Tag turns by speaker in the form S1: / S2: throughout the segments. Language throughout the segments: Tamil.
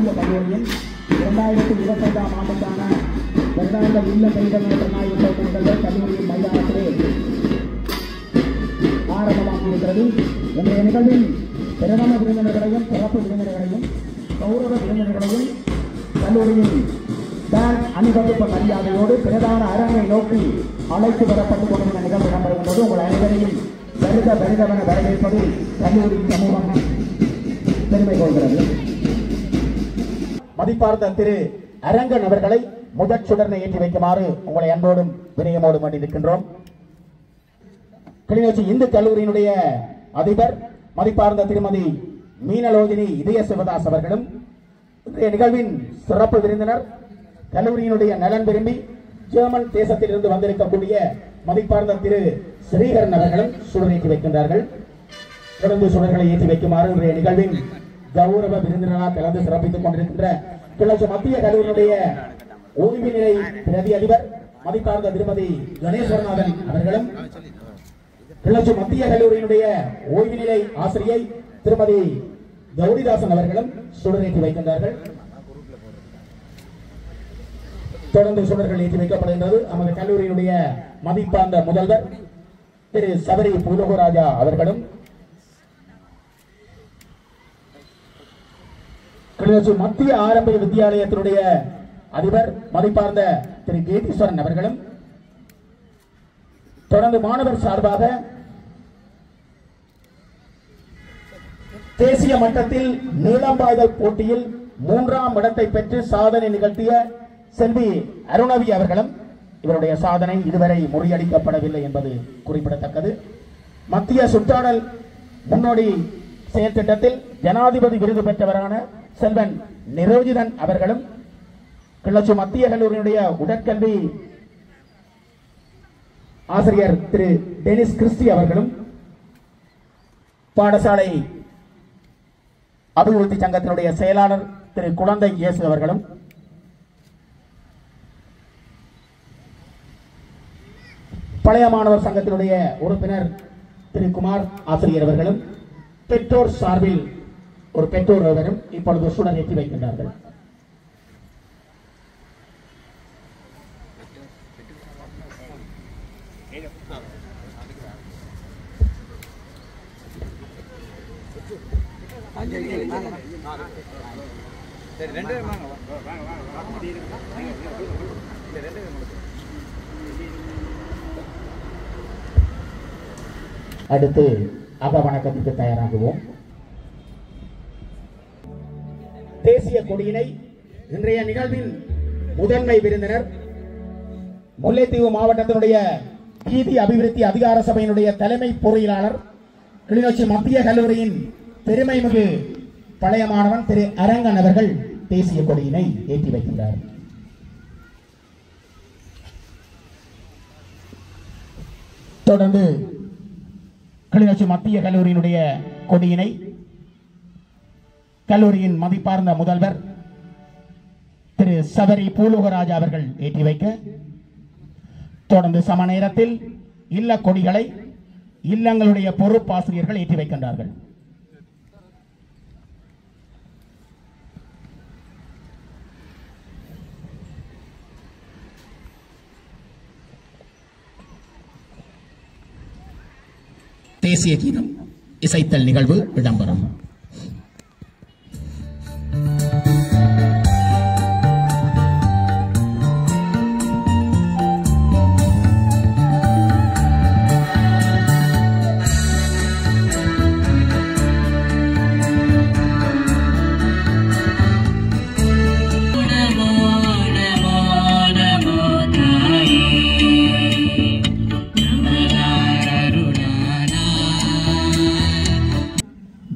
S1: மத்திய கல்லூரியில் 2025ஆம் ஆண்டுக்கான வருடாந்த இல்ல கைதல் நிகழ்வு கல்லூரியின் மைதானத்திலே ஆரம்பமாகியிருக்கிறது. இன்றைய நிகழ்வில் பிரதம விருந்தினர்களையும் சிறப்பு விருந்தினர்களையும் கௌரவ விருந்தினர்களையும் கல்லூரியின் பேண்ட் அணிவகுப்பு மரியாதையோடு பிரதான அரங்கை நோக்கி அழைத்து வரப்பட்டுக் கொண்டிருந்த நிகழ்வு இடம்பெறுகின்றது. உங்கள் அனைவரையும் வருகவென வரவேற்பது கல்லூரி சமூகம் பெருமை கொள்கிறது. மதிப்பார்ந்த திரு அரங்கன் அவர்களை முதற் சுடர்னை ஏற்றி வைக்குமாறு உங்களை அன்போடும் வினயமோடும் வேண்டியிருக்கின்றோம். கிளிநொச்சி இந்து கல்லூரியினுடைய அதிபர் மதிப்பார்ந்த திருமதி மீனலோஜினி இதய சிவதாஸ் அவர்களும் இன்றைய நிகழ்வின் சிறப்பு விருந்தினர் கல்லூரியினுடைய நலன் விரும்பி ஜெர்மன் தேசத்திலிருந்து வந்திருக்கக்கூடிய மதிப்பார்ந்த திரு ஸ்ரீகரன் அவர்களும் சுடரேற்றி வைக்கின்றார்கள். தொடர்ந்து சுடர்களை ஏற்றி வைக்குமாறு இன்றைய நிகழ்வின் கௌரவ விருந்தினராக கலந்து சிறப்பித்துக் கொண்டிருக்கின்ற கிளர்ச்சி மத்திய கல்லூரியினுடைய ஓய்வு நிலை பிரதி அதிபர் மதிப்பார்ந்த திருமதி கணேஸ்வரநாதன் அவர்களும் கிளர்ச்சி மத்திய கல்லூரியினுடைய ஓய்வு நிலை ஆசிரியை திருமதி கௌரிதாசன் அவர்களும் சுடரேற்றி வைக்கின்றார்கள். தொடர்ந்து சுடர்கள் ஏற்றி வைக்கப்படுகின்றது. நமது கல்லூரியினுடைய மதிப்பார்ந்த முதல்வர் திரு சபரி பூலோகராஜா அவர்களும் கிளிநொச்சி மத்திய ஆரம்ப வித்தியாலயத்தினுடைய அதிபர் மதிப்பார்ந்த திரு கேதீஸ்வரன் அவர்களும் தொடர்ந்து மாணவர் சார்பாக தேசிய மட்டத்தில் நீளம்பாய்தல் போட்டியில் 3ஆம் இடத்தை பெற்று சாதனை நிகழ்த்திய செல்வி அருணவி அவர்களும் இவருடைய சாதனை இதுவரை முறியடிக்கப்படவில்லை என்பது குறிப்பிடத்தக்கது. மத்திய சுற்றாடல் முன்னோடி செயல் திட்டத்தில் ஜனாதிபதி விருது பெற்றவரான செல்வன் நிரோஜிதன் அவர்களும் கிளர்ச்சி மத்திய கல்லூரியினுடைய உடற்கல்வி ஆசிரியர் திரு டெனிஸ் கிறிஸ்டி அவர்களும் பாடசாலை அபிவிருத்தி சங்கத்தினுடைய செயலாளர் திரு குழந்தை இயேசு அவர்களும் பழைய மாணவர் சங்கத்தினுடைய உறுப்பினர் திரு குமார் ஆசிரியர் அவர்களும் பெற்றோர் சார்பில் ஒரு பெற்றோர் அவரும் இப்பொழுது சுடர் ஏற்றி வைக்கின்றார்கள். அடுத்து அகவணக்கத்திற்கு தயாராகுவோம். தேசிய கொடியினை இன்றைய நிகழ்வின் முதன்மை விருந்தினர் முல்லைத்தீவு மாவட்டத்தினுடைய வீதி அபிவிருத்தி அதிகார சபையினுடைய தலைமை பொறியியலாளர் கிளிநொச்சி மத்திய கல்லூரியின் பெருமைமிகு பழைய மாணவன் திரு அரங்கன் அவர்கள் தேசிய கொடியினை ஏற்றி வைக்கின்றார். தொடர்ந்து கிளிநொச்சி மத்திய கல்லூரியினுடைய கொடியினை கல்லூரியின் மதிப்பார்ந்த முதல்வர் திரு சபரி பூலோகராஜா அவர்கள் ஏற்றி வைக்க, தொடர்ந்து சம நேரத்தில் இல்ல கொடிகளை இல்லங்களுடைய பொறுப்பாசிரியர்கள் ஏற்றி வைக்கின்றார்கள். தேசிய கீதம் இசைத்தல் நிகழ்வு இடம்பெறும்.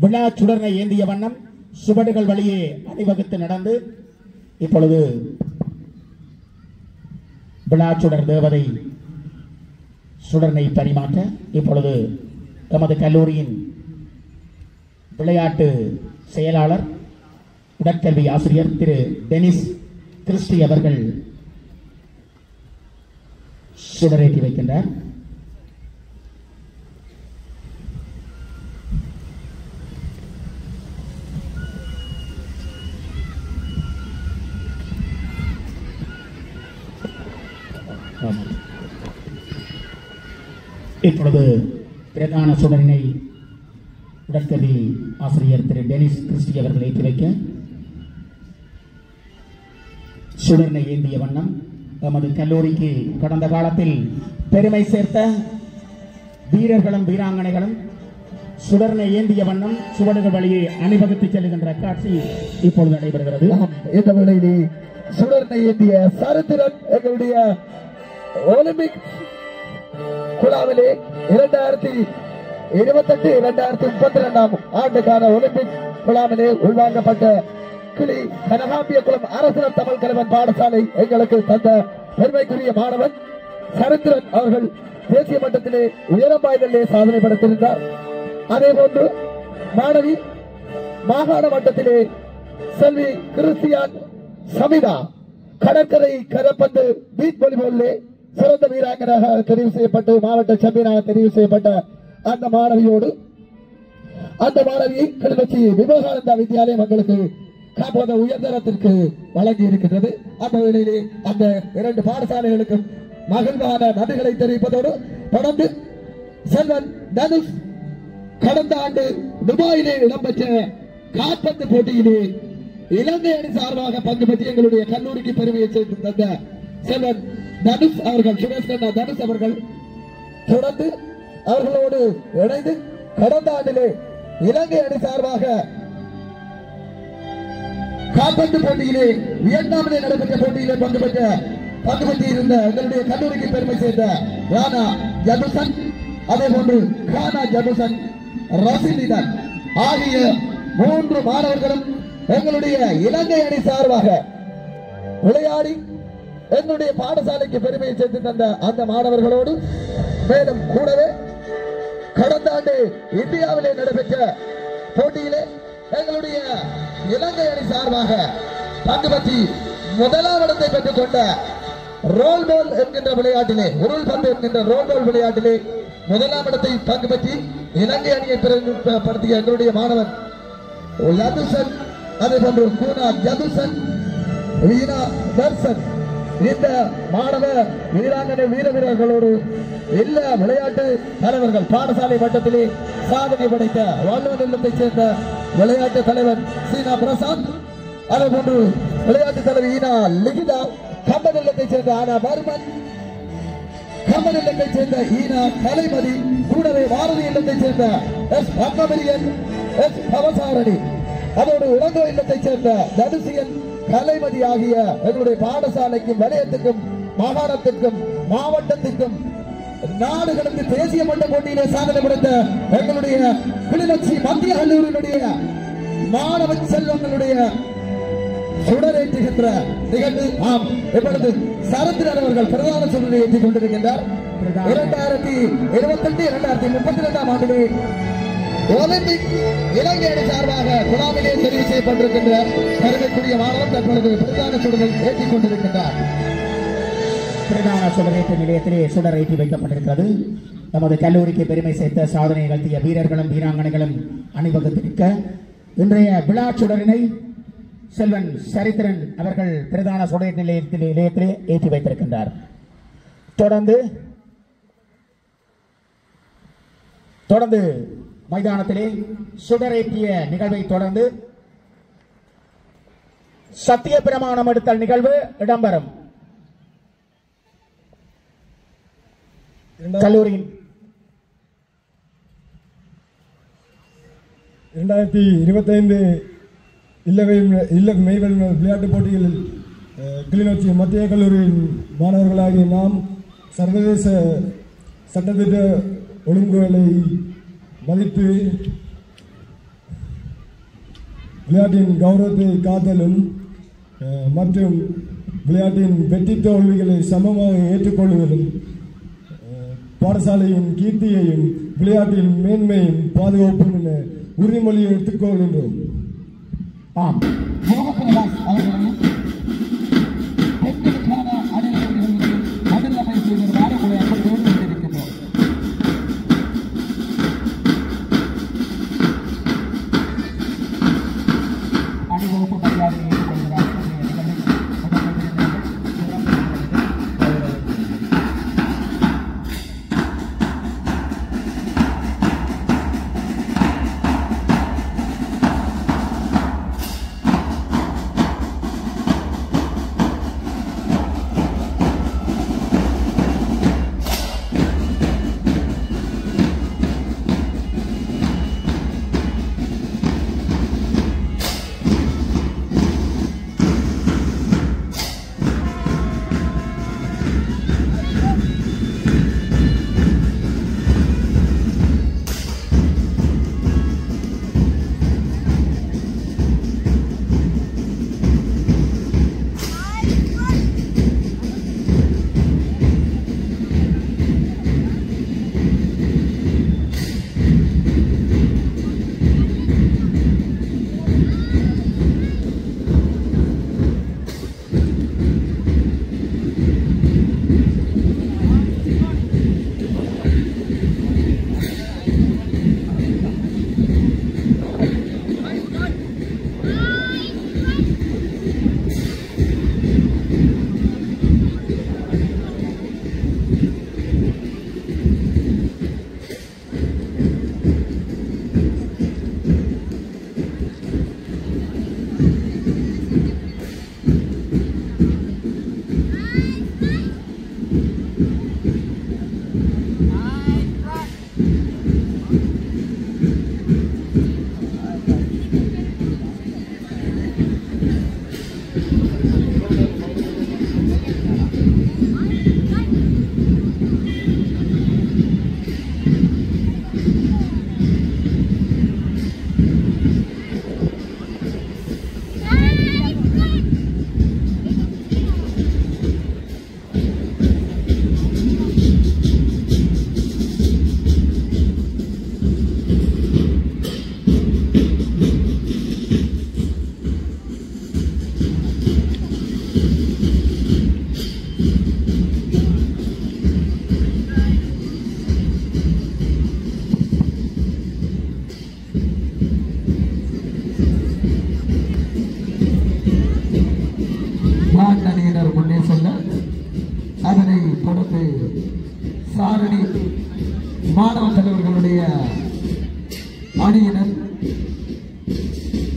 S1: விழா சுடர்னை ஏந்திய வண்ணம் சுவடுகள் வழியே அணிவகுத்து நடந்து இப்பொழுது விழா சுடர் தேவதை சுடர்னை பரிமாற்ற இப்பொழுது எமது கல்லூரியின் விளையாட்டு செயலாளர் உடற்கல்வி ஆசிரியர் திரு டெனிஸ் கிறிஸ்டி அவர்கள் சுடரேற்றி வைக்கின்றார். இப்பொழுது பிரதான சுடரினை உடற்கல்வி ஆசிரியர் திரு டெனிஸ் கிறிஸ்டி அவர்கள் ஏற்றி வைக்க சுடரினை ஏந்திய வண்ணம் நமது கல்லூரிக்கு கடந்த காலத்தில் பெருமை சேர்த்த வீரர்களும் வீராங்கனைகளும் சுடரினை ஏந்திய வண்ணம் சுவடுகள் வழியே அணிவகுத்து செல்கின்ற காட்சி இப்பொழுது நடைபெறுகிறது.
S2: இந்த வேளையிலே சுடரினை ஏந்திய சரித்திரன் எங்களுடைய ஒலிம்பிக் குழாவிலே 2028-2032 ஆண்டுக்கான ஒலிம்பிக் குழாவிலே உள்வாங்கப்பட்ட கிளி கனகாம்பிய குளம் அரசு தமிழ் கலைவன் பாடசாலை எங்களுக்கு தந்த பெருமைக்குரிய மாணவன் சரித்திரன் அவர்கள் தேசிய மட்டத்திலே உயரம் வாய்தலே சாதனை படைத்திருந்தார். அதே போன்று மாணவி மாகாண மட்டத்திலே செல்வி கிறிஸ்டியான் சமிதா கடற்கரை கரப்பந்து பீச் வாலிபாலிலே சிறந்த வீராங்கனாக தெரிவு செய்யப்பட்டு மாவட்ட சாம்பியனாக தெரிவு செய்யப்பட்ட அந்த மாணவியோடு அந்த மாணவியை கிளிநொச்சி விவேகானந்தா வித்யாலயம் எங்களுக்கு காப்போத உயர்தரத்திற்கு வழங்கி இருக்கின்றது. அந்த வேளையிலே அந்த 2 பாடசாலைகளுக்கும் மகிழ்வான நன்றிகளை தெரிவிப்பதோடு தொடர்ந்து செல்வன் தனுஷ் கடந்த ஆண்டு துபாயிலே இடம்பெற்ற கால்பந்து போட்டியிலே இலங்கை அணி சார்பாக பங்கு பெற்று எங்களுடைய கல்லூரிக்கு பெருமையை சேர்த்து தந்த செல்வன் தனுஷ் அவர்கள் சுரேஷ் தனுஷ் அவர்கள் தொடர்ந்து அவர்களோடு இணைந்து கடந்த ஆண்டிலே இலங்கை அணி சார்பாக கால்பந்து போட்டியிலே வியட்நாமிலே நடைபெற்ற போட்டியிலே பங்கு பெற்றிருந்த எங்களுடைய கல்லூரிக்கு பெருமை சேர்ந்த ராணா ஜதுசன் அதே போன்று கானா ஜதுசன் ரசினிதன் ஆகிய 3 மாணவர்களும் எங்களுடைய இலங்கை அணி சார்பாக விளையாடி எங்களுடைய பாடசாலைக்கு பெருமையை சேர்த்து தந்த அந்த மாணவர்களோடு மேலும் கூடவே கடந்த ஆண்டு இந்தியாவிலே நடைபெற்ற போட்டியிலே எங்களுடைய இலங்கை அணி சார்பாக பங்கு பற்றி 1ஆம் இடத்தை பெற்றுக் கொண்ட ரோல் பால் என்கின்ற விளையாட்டிலே உருள் பந்து என்கின்ற ரோல் பால் விளையாட்டிலே 1ஆம் இடத்தை பங்கு பற்றி இலங்கை அணியை பிரதிநிதித்துவப்படுத்திய எங்களுடைய மாணவன் யதுசன் அதே போன்று கூனா யதுசன் வீணா தர்சன் இந்த மாணவ வீராங்கனை வீரர்களோடு எல்லா விளையாட்டு தலைவர்கள் பாடசாலை மட்டத்திலே சாதனை படைத்த வாழ்வன் இல்லத்தைச் சேர்ந்த விளையாட்டு தலைவர் சீனா பிரசாந்த் அதே போன்று விளையாட்டு தலைவர் ஈனா லிகிதா கம்பன் இல்லத்தைச் சேர்ந்த ஆனா வர்மன் கம்பன் இல்லத்தைச் சேர்ந்த ஈனா கலைமதி கூடவே பாரதி இல்லத்தைச் சேர்ந்த எஸ் பத்மபிரியன் எஸ் பவசாரணி அதோடு இளங்கோ இல்லத்தைச் சேர்ந்த தனுசியன் கலைமதி ஆகிய எங்களுடைய பாடசாலைக்கும் வலயத்துக்கும் மாகாணத்திற்கும் மாவட்டத்திற்கும் நாடுகளுக்கு தேசிய மட்ட போட்டியிலே சாதனை படைத்த எங்களுடைய கிளிநொச்சி மத்திய கல்லூரியினுடைய மாணவ செல்வங்களுடைய சுடரேற்றுகின்ற நிகழ்வு ஆம் இப்பொழுது சரித்திரன் அவர்கள் பிரதான சுடரை ஏற்றிக் கொண்டிருக்கின்றார். 2028-2032 ஆண்டிலே ஒலிம்பிக் இலங்கை அணி சார்பாக குழாமிலே தெரிவு செய்யப்பட்டிருக்கின்ற பெருமைக்குரிய மாணவன் தற்பொழுது பிரதான சுடரை ஏற்றிக் கொண்டிருக்கின்றார்.
S1: பிரதான சுடரேற்று நிலையத்திலே சுடரேற்றி வைக்கப்பட்டிருக்கிறது. நமது கல்லூரிக்கு பெருமை சேர்த்த சாதனை நிகழ்த்திய வீரர்களும் வீராங்கனைகளும் அணிவகுத்திருக்க இன்றைய விழா சுடரினை செல்வன் சரித்திரன் அவர்கள் பிரதான சுடரேற்று நிலையத்திலே ஏற்றி வைத்திருக்கின்றார். தொடர்ந்து மைதானத்திலே சுடரேற்றிய நிகழ்வை தொடர்ந்து சத்திய பிரமாணம் எடுத்தல் நிகழ்வு இடம்பெறும். கல்லூரியின்
S3: 2025 இல்ல மெய்வெளி விளையாட்டுப் போட்டிகளில் கிளிநொச்சி மத்திய கல்லூரியின் மாணவர்களாகிய நாம் சர்வதேச சட்டத்திட்ட ஒழுங்குகளை மதித்து விளையாட்டின் கௌரவத்தை காத்தலும் மற்றும் விளையாட்டின் வெற்றி தோல்விகளை சமமாக ஏற்றுக்கொள்வதும் பாடசாலையின் கீர்த்தியையும் விளையாட்டின் மேன்மையும் பாதுகாப்பும் என உறுதிமொழியை எடுத்துக்கொள்கின்றோம்.
S2: ஆம் அணியினர்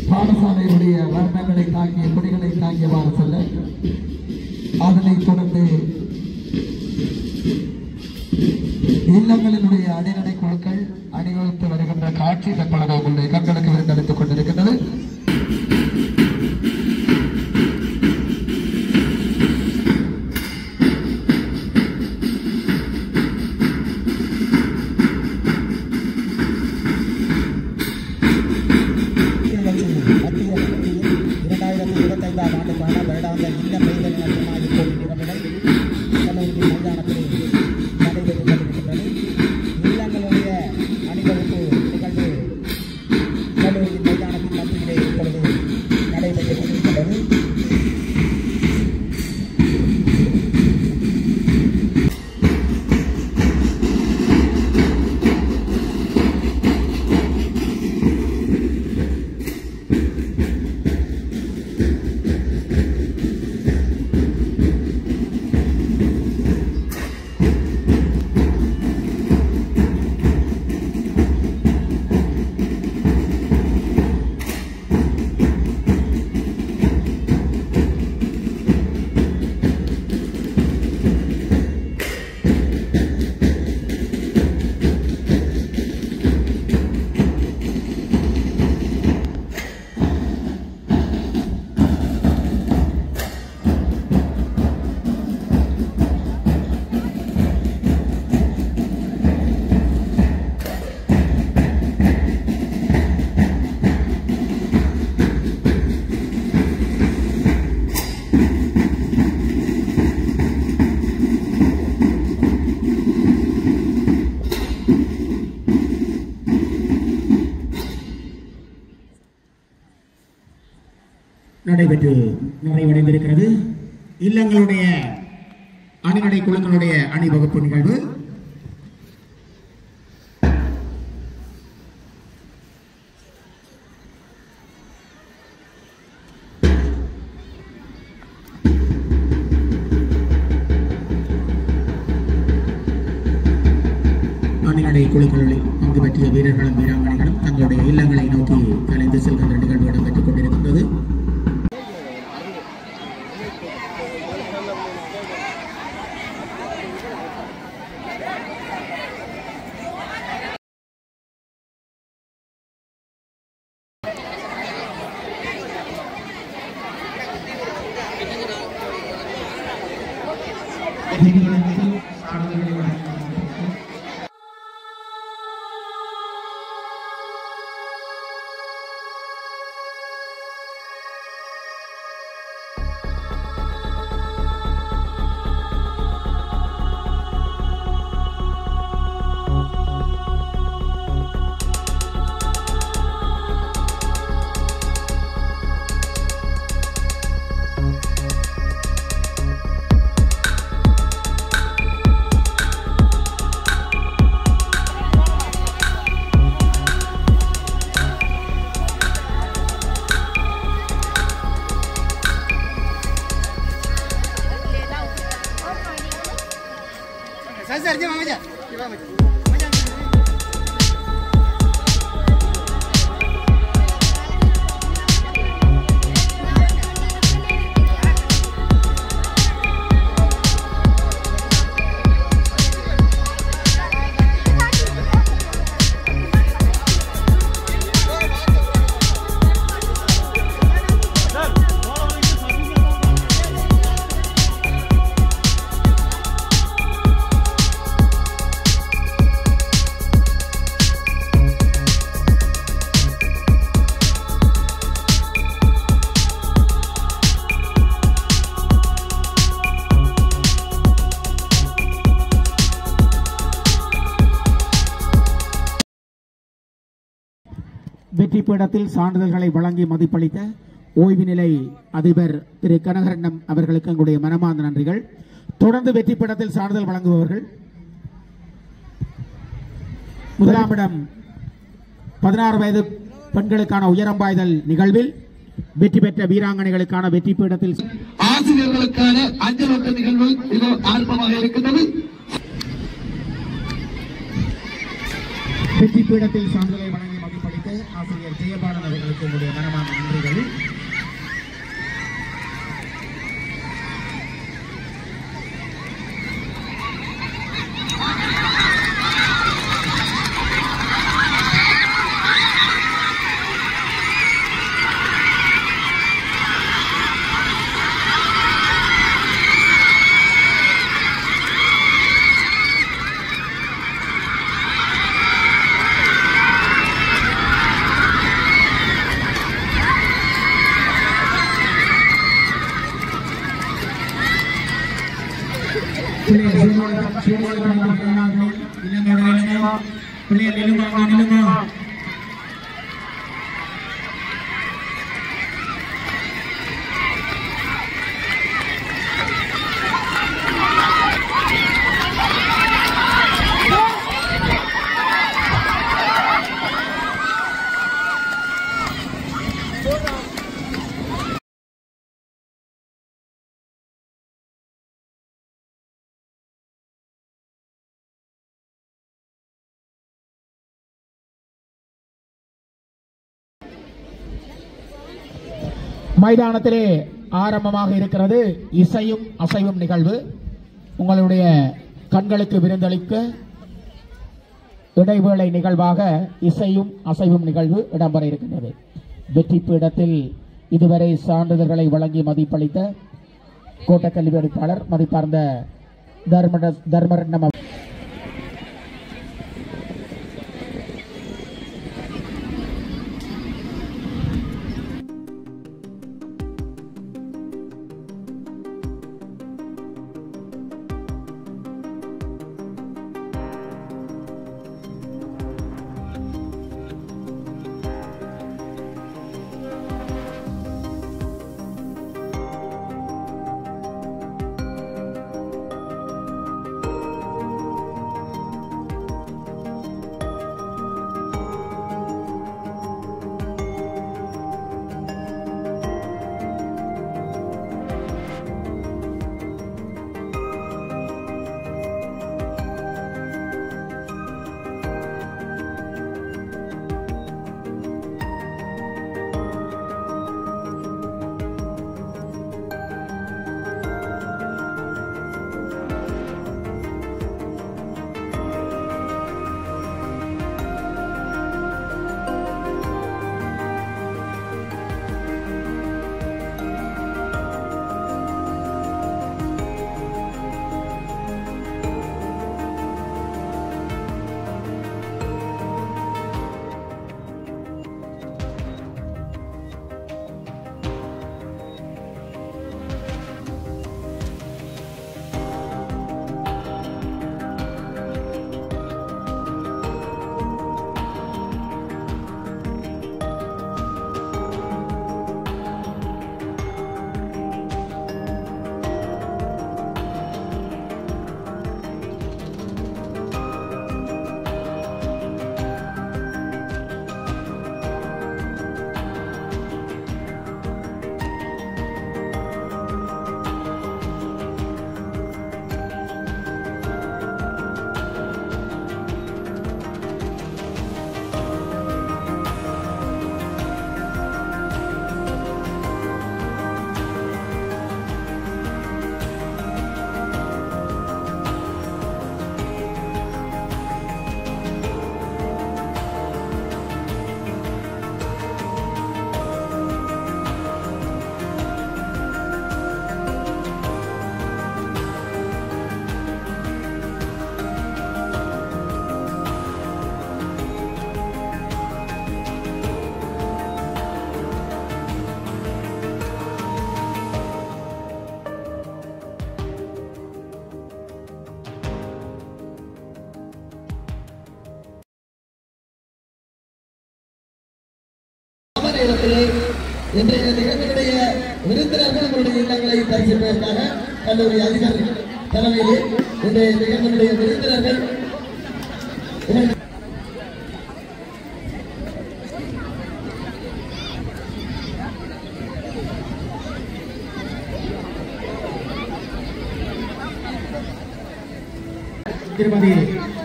S2: பாடசாலையுடைய வர்ணங்களை தாங்கிய கொடிகளை தாங்கியவாறு செல்ல, அதனைத் தொடர்ந்து இல்லங்களினுடைய அணிநடை குழுக்கள் அணிவகுத்து வருகின்ற காட்சி தற்பொழுது உங்களுடைய கண்களுக்கு விருந்தளித்துக் கொண்டிருக்கின்றது.
S1: நடைபெற்று நிறைவடைந்திருக்கிறது. இல்லங்களுடைய அணிநடை குழுக்களுடைய அணிவகுப்பு நிகழ்வு அணிநடை குழுக்களில் பங்கு பெற்றிய வீரர்களும் வீராங்கனைகளும் தங்களுடைய இல்லங்களை நோக்கி கலைந்து செல்கின்ற நிகழ்வு இடம்பெற்றுக் கொண்டிருக்கின்றது. வெற்றி பீடத்தில் சான்றிதழ்களை வழங்கி மதிப்பளித்த ஓய்வு நிலை அதிபர் திரு கனகரட்னம் அவர்களுக்கு எங்களுடைய மனமார்ந்த நன்றிகள். தொடர்ந்து வெற்றி பீடத்தில் சான்றிதழ் வழங்குபவர்கள் முதலாம் இடம் 16 வயது பெண்களுக்கான உயரம்பாய்தல் நிகழ்வில் வெற்றி பெற்ற வீராங்கனைகளுக்கான வெற்றி பீடத்தில்
S2: ஆசிரியர்களுக்கான அஞ்சலோட்ட நிகழ்வு இதோ ஆரம்பமாக இருக்கின்றது.
S1: வெற்றி பீடத்தில் சான்றிதழை வழங்கி மதிப்பளித்த ஆசிரியர் ஜெயபாலன் அவர்களுக்கு உங்களுடைய மனமான நன்றிகள். மைதானத்திலே ஆரம்பமாக இருக்கிறது இசையும் அசைவும் நிகழ்வு. உங்களுடைய கண்களுக்கு விருந்தளிக்க இடைவேளை நிகழ்வாக இசையும் அசைவும் நிகழ்வு இடம்பெற இருக்கின்றது. வெற்றி பீடத்தில் இதுவரை சான்றிதழ்களை வழங்கி மதிப்பளித்த கோட்டக்கல்வி அளிப்பாளர் மதிப்பார்ந்த தர்மரட்னம்
S2: இன்றைய நிகழ்ச்சியுடைய விருந்தினர்கள் உங்களுடைய இல்லங்களை தரிசிப்பதற்காக கல்லூரி அதிபர் தலைமையிலே இன்றைய நிகழ்ச்சியுடைய விருந்தினர்கள்
S1: திருமதி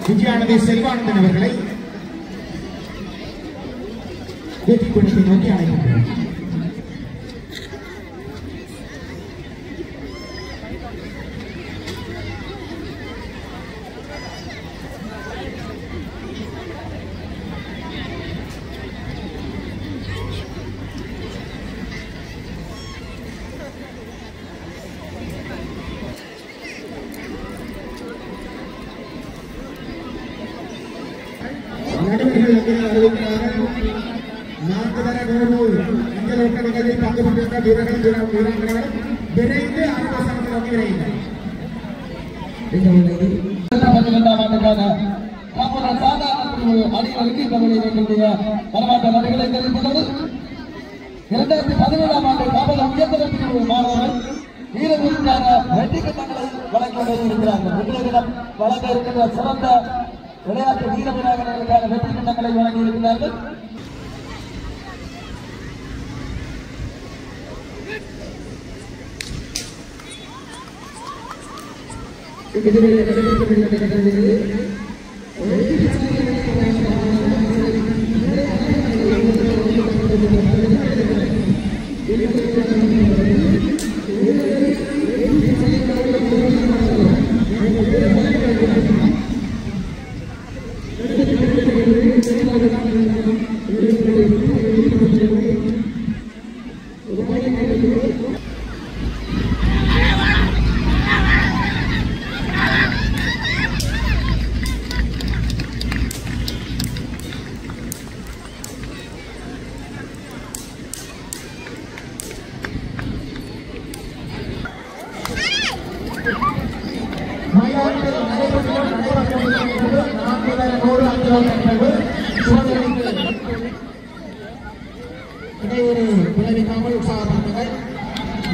S1: விஜயானந்தி செல்வானந்தன் அவர்களை வெற்றி பீடத்தை நோக்கி அழைக்கின்றோம்.
S2: விளையாட்டு வீர வீராங்கனைகளுக்கான வெற்றி கிண்ணங்களை வழங்கி இருக்கிறார்கள்.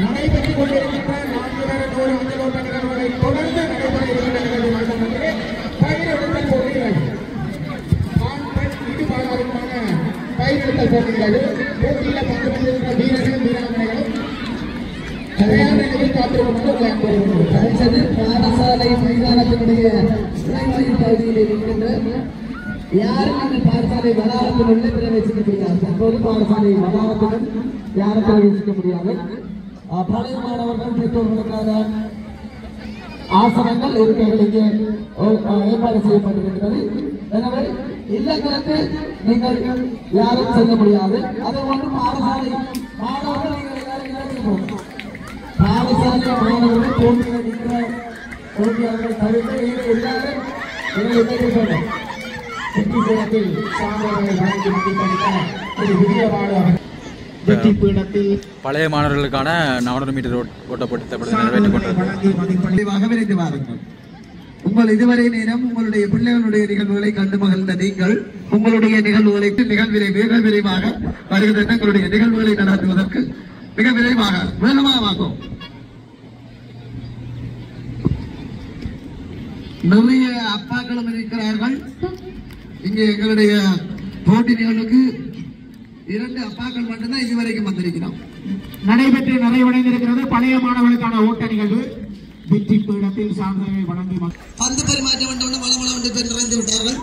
S2: நடைபெற்றுக் கொண்டிருக்கின்ற 4,100 அஞ்சலோட்ட நிகழ்வுகளை தொடர்ந்து நடைபெற இருக்கின்ற நிகழ்வுகள் பயிரெடுத்தல் போட்டிகள் ஆண் பெண் ஈடுபாடுகளுக்கான பயிரெடுத்தல் போட்டிகள் போட்டியில பங்கு பெற்றிருக்கின்ற வீரர்களும் வீராங்கனைகளும் தயார் நிலையில் காத்திருக்கும் பாடசாலை மைதானத்தினுடைய பகுதியில் இருக்கின்ற யாரும் அந்த பாடசாலை வளாகத்தில் உள்ள பிரவேசிக்க முடியாது. தற்போது பாடசாலை வளாகத்துடன் யாரும் பிரவேசிக்க முடியாது. பழைய மாணவர்கள் பெற்றோர்களுக்கான ஆசனங்கள் இருக்கைகள் இங்கே ஏற்பாடு செய்யப்பட்டிருக்கிறது. எனவே இல்லங்களுக்கு நீங்கள் யாரும் செல்ல முடியாது. அதை ஒன்று பாடசாலை மாணவர்கள் நீங்கள் எல்லாரும் இல்லத்துக்கு போகணும். பாடசாலை மாணவர்கள் போட்டியில் நிற்கிற போட்டியாளர்கள் தவிர்த்து நீங்கள் எல்லாரும் இல்லத்துக்கு போகணும். வெற்றிபீடத்தில் சாதனைகளை வழங்கி மதிப்பளித்த ஒரு விஜயவாடு வெற்றி பீடத்தில்
S4: பழைய மாணவர்களுக்கான 400 மீட்டர் ஓட்டப்பட்டு நிறைவேற்றிக்
S2: கொண்டிருக்கிறது. உங்கள் இதுவரை நேரம் உங்களுடைய பிள்ளைகளுடைய நிகழ்வுகளை கண்டு மகிழ்ந்த நீங்கள் உங்களுடைய நிகழ்வுகளை மிக விரைவாக வருகின்ற தங்களுடைய நிகழ்வுகளை நடத்துவதற்கு மிக விரைவாக வேகமாகும். நிறைய அப்பாக்களும் இருக்கிறார்கள். இங்கே எங்களுடைய போட்டி நிகழ்வுக்கு 2 அப்பாக்கள் மட்டும்தான் இதுவரைக்கும் வந்திருக்கிறோம்.
S1: நடைபெற்று நிறைவடைந்திருக்கிறது பழைய மாணவர்களுக்கான ஓட்ட நிகழ்வு. வெற்றி பீடத்தில் சாதனையை வழங்கி
S2: பந்து பரிமாற்றம் வந்தவுடன் வளமளம் வந்து பேர் நிறைந்து விட்டார்கள்.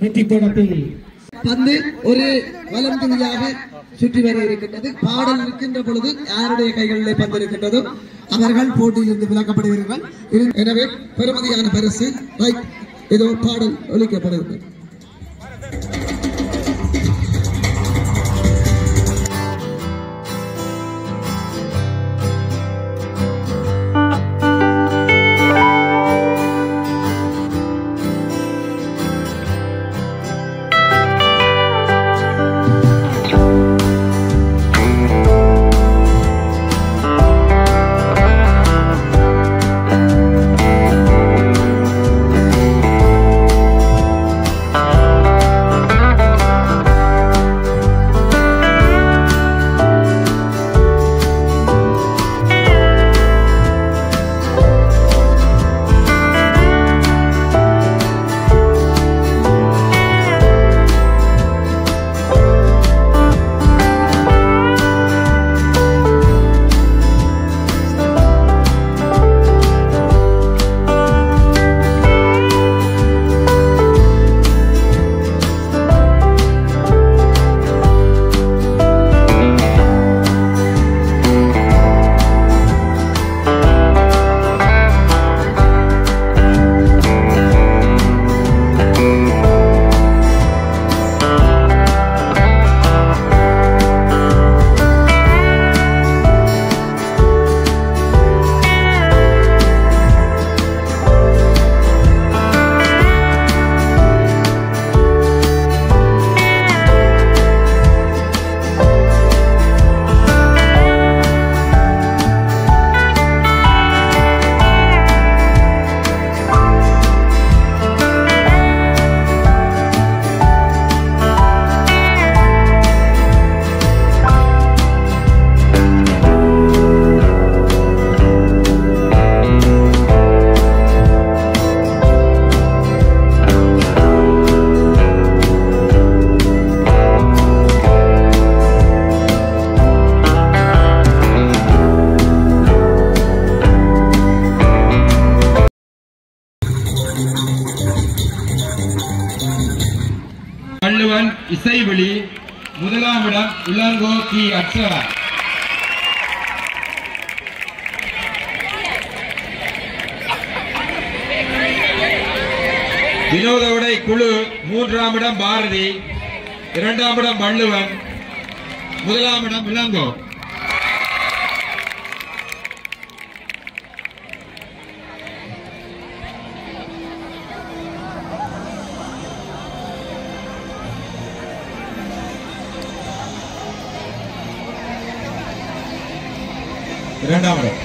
S1: வெற்றி பீடத்தில்
S2: பந்து ஒரு வலம் துணியாக சுற்றி வர இருக்கின்றது. பாடல் இருக்கின்ற பொழுது யாருடைய கைகளிலே பந்து இருக்கின்றதோ அவர்கள் போட்டியிலிருந்து விலக்கப்படுகிறார்கள். எனவே பெருமதியான பரிசு ஏதோ பாடல் ஒலிக்கப்படுகிறது.
S5: இசைவெளி. முதலாம் இடம் இளங்கோ தி அக்ஷரா. வினோத உடை குழு மூன்றாம் இடம் பாரதி, இரண்டாம் இடம் வள்ளுவன், முதலாம் இடம் இளங்கோ. இரண்டாம் இடம்